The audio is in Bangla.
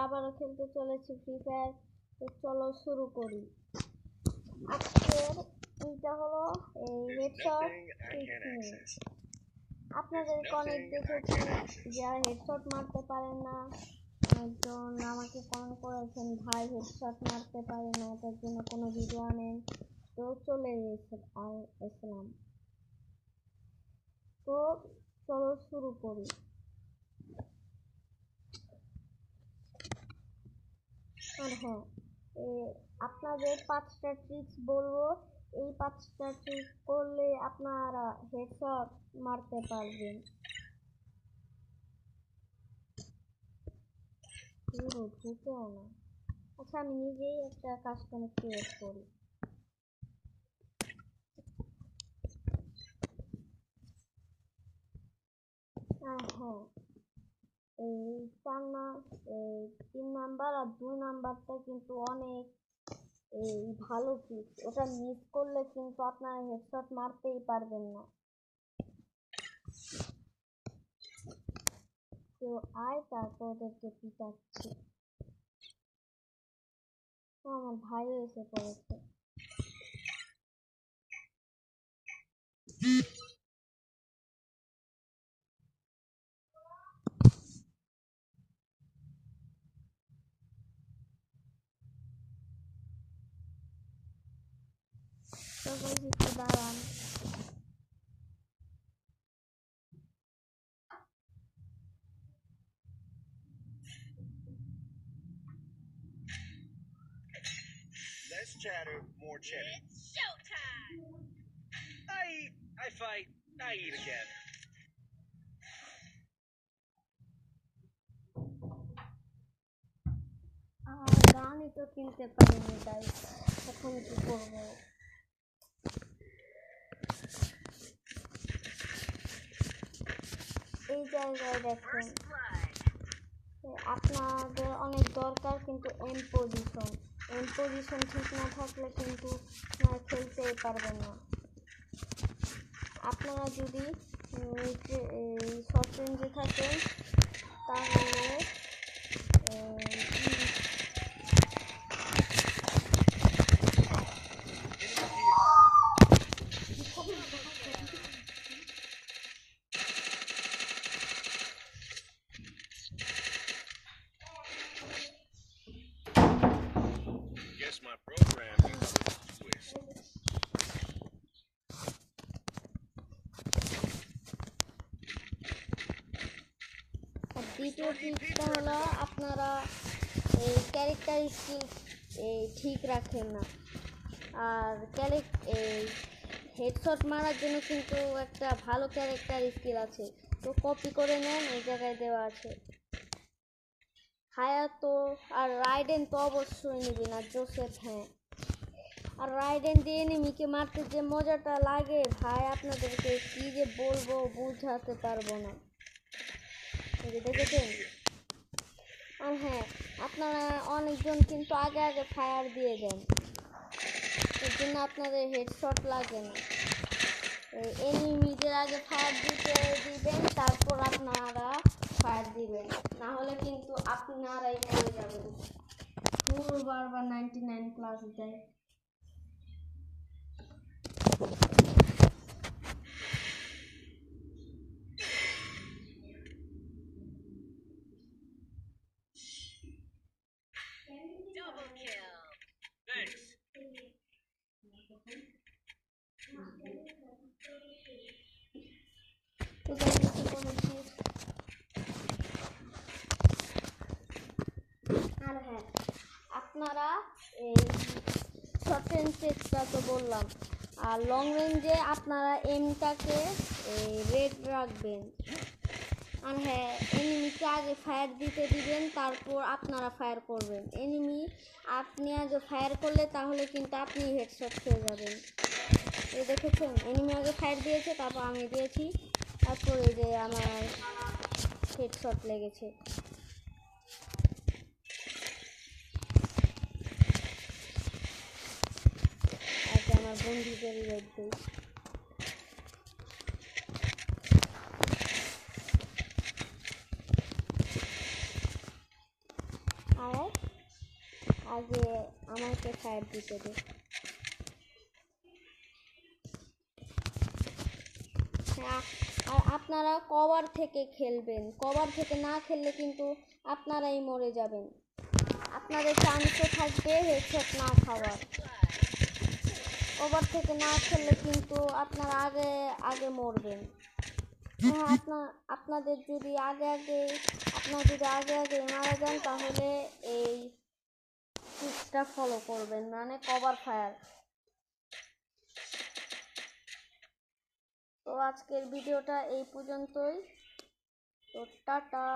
আবারও খেলতে চলেছি ফ্রি ফায়ার। তো চলো শুরু করি। আজকের এইটা হলো এই হেডশট টেকনিক। আপনাদেরকে অনেক দেখেছি যারা হেডশট মারতে পারেন না, একজন আমাকে কমেন্ট করেছেন ভাই হেডশট মারতে পারে না, তার জন্য কোনো ভিডিও আনেন। তো চলে এসেলাম। তো চলো শুরু করি। আর হ্যাঁ, আপনাদের 5টা ট্রিক্স বলবো, এই 5টা ট্রিক্স করলে আপনারা হেডশট মারতে পারবেন। ঢুকেও না। আচ্ছা, আমি নিজেই একটা কাস্টম ক্রিয়েট করি। হ্যাঁ, এই 3 নাম্বার আর 2 নাম্বারটা কিন্তু অনেক ভালো ট্রিক্স। ওটা মিস করলে কিন্তু আপনারা হেডশট মারতেই পারবেন না। কেউ আয়, তারপর ওদেরকে পিটাচ্ছি। আমার ভাইও এসে পড়েছে। একটু দাঁড়ান। Less chatter, more cheddar. It's showtime! I fight, I eat again. গানই তো কিনতে পারিনি গাইস, এখন কি করবো? এই জায়গায় দেখেন, আপনাদের অনেক দরকার কিন্তু এম পজিশন ঠিক না থাকলে কিন্তু খেলতেই পারবেন না। আপনারা যদি শর্ট রেঞ্জে থাকেন তাহলে Guess my program is a twist. দ্বিতীয় টিপসটা হলো আপনারা এই ক্যারেক্টার স্কিল ঠিক রাখেন না। আর হেডশট মারার জন্য কিন্তু একটা ভালো ক্যারেক্টার স্কিল আছে, তো কপি করে নেন, এই জায়গায় দেওয়া আছে। হায়াতো আর রাইডেন তো অবশ্যই নেবেন, আর জোসেফ। হ্যাঁ, আর রাইডেন দিয়ে এনিমিকে মারতে যে মজাটা লাগে ভাই, আপনাদেরকে কি যে বলবো, বুঝাতে পারবো না। দেখেছেন? আর হ্যাঁ, আপনারা অনেকজন কিন্তু আগে ফায়ার দিয়ে দেন, এর জন্য আপনাদের হেডশট লাগে না। এনিমিদের আগে ফায়ার দিবেন, তারপর আপনারা ফায়ার দিবেন, না হলে কিন্তু আপনারাই মরে যাবেন। বারবার 99 প্লাস দেয়। Double kill! Thanks. আর হ্যাঁ, আপনারা এই শর্ট রেঞ্জটা তো বললাম, আর লং রেঞ্জে আপনারা এমটাকে রেড রাখবেন। আর হ্যাঁ, এনিমিকে আগে ফায়ার দিতে দিবেন, তারপর আপনারা ফায়ার করবেন। আপনি আগে ফায়ার করলে তাহলে কিন্তু আপনি হেডশট খেয়ে যাবেন। এই দেখেছেন, এনিমি আগে ফায়ার দিয়েছে, তারপর আমি দিয়েছি, তারপর এই যে আমার হেডশট লেগেছে। আগে আমার বন্ধুদের রেড দিই। আগে আমাকে ফায়ার দিতে দে। হ্যাঁ, আর আপনারা কভার থেকে খেলবেন, কভার থেকে না খেললে কিন্তু আপনারাই মরে যাবেন। আপনাদের চান্সও থাকবে হেডশট না খাওয়ার। কভার থেকে না খেললে কিন্তু আপনারা আগে আগে মরবেন। হ্যাঁ, আপনাদের যদি আগে আগে মারা যান তাহলে এই টিপসটা ফলো করবেন, মানে কভার ফায়ার। তো আজকের ভিডিওটা এই পর্যন্তই। তো টাটা।